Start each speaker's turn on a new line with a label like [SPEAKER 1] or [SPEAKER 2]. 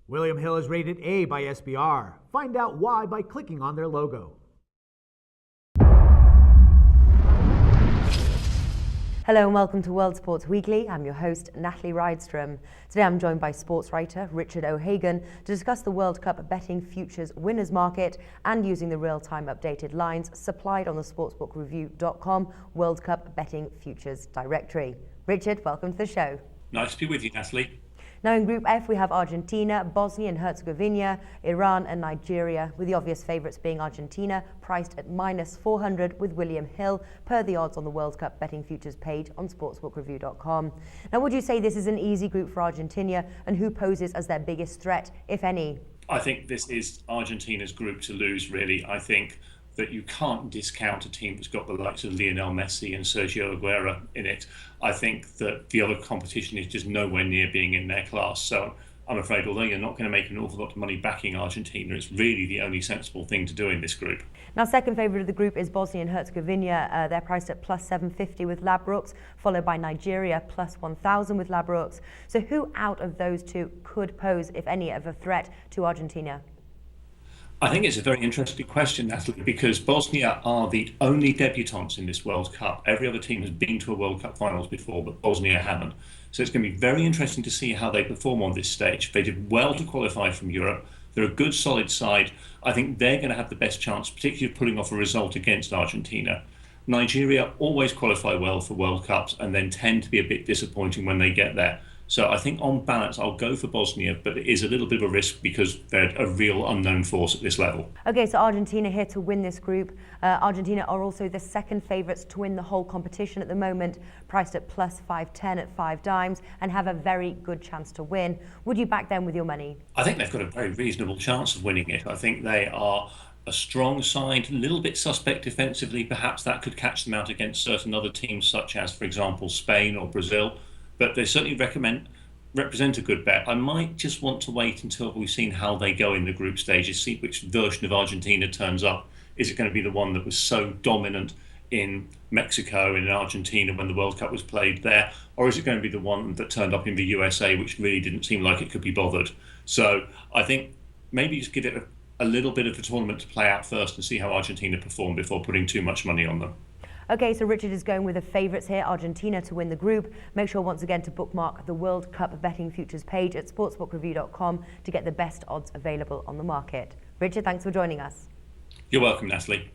[SPEAKER 1] William Hill is rated A by SBR. Find out why by clicking on their logo.
[SPEAKER 2] Hello and welcome to World Sports Weekly. I'm your host, Natalie Rydstrom. Today I'm joined by sports writer Richard O'Hagan to discuss the World Cup betting futures winners market and using the real-time updated lines supplied on the sportsbookreview.com World Cup betting futures directory. Richard, welcome to the show.
[SPEAKER 3] Nice to be with you, Natalie.
[SPEAKER 2] Now in Group F we have Argentina, Bosnia and Herzegovina, Iran and Nigeria, with the obvious favourites being Argentina, priced at -400 with William Hill, per the odds on the World Cup betting futures page on sportsbookreview.com. Now would you say this is an easy group for Argentina, and who poses as their biggest threat, if any?
[SPEAKER 3] I think this is Argentina's group to lose, really. I think that you can't discount a team that's got the likes of Lionel Messi and Sergio Aguero in it. I think that the other competition is just nowhere near being in their class. So I'm afraid, although you're not going to make an awful lot of money backing Argentina, it's really the only sensible thing to do in this group.
[SPEAKER 2] Now, second favourite of the group is Bosnia and Herzegovina. They're priced at +750 with Ladbrokes, followed by Nigeria +1000 with Ladbrokes. So who out of those two could pose, if any, of a threat to Argentina?
[SPEAKER 3] I think it's a very interesting question, Natalie, because Bosnia are the only debutants in this World Cup. Every other team has been to a World Cup finals before, but Bosnia haven't. So it's going to be very interesting to see how they perform on this stage. They did well to qualify from Europe. They're a good, solid side. I think they're going to have the best chance, particularly of pulling off a result against Argentina. Nigeria always qualify well for World Cups and then tend to be a bit disappointing when they get there. So I think on balance, I'll go for Bosnia, but it is a little bit of a risk because they're a real unknown force at this level.
[SPEAKER 2] Okay, so Argentina here to win this group. Argentina are also the second favourites to win the whole competition at the moment, priced at +510 at 5 dimes, and have a very good chance to win. Would you back them with your money?
[SPEAKER 3] I think they've got a very reasonable chance of winning it. I think they are a strong side, a little bit suspect defensively. Perhaps that could catch them out against certain other teams, such as, for example, Spain or Brazil. But they certainly represent a good bet. I might just want to wait until we've seen how they go in the group stages, see which version of Argentina turns up. Is it going to be the one that was so dominant in Mexico and in Argentina when the World Cup was played there? Or is it going to be the one that turned up in the USA, which really didn't seem like it could be bothered? So I think maybe just give it a little bit of the tournament to play out first and see how Argentina perform before putting too much money on them.
[SPEAKER 2] Okay, so Richard is going with the favourites here, Argentina to win the group. Make sure once again to bookmark the World Cup betting futures page at sportsbookreview.com to get the best odds available on the market. Richard, thanks for joining us.
[SPEAKER 3] You're welcome, Natalie.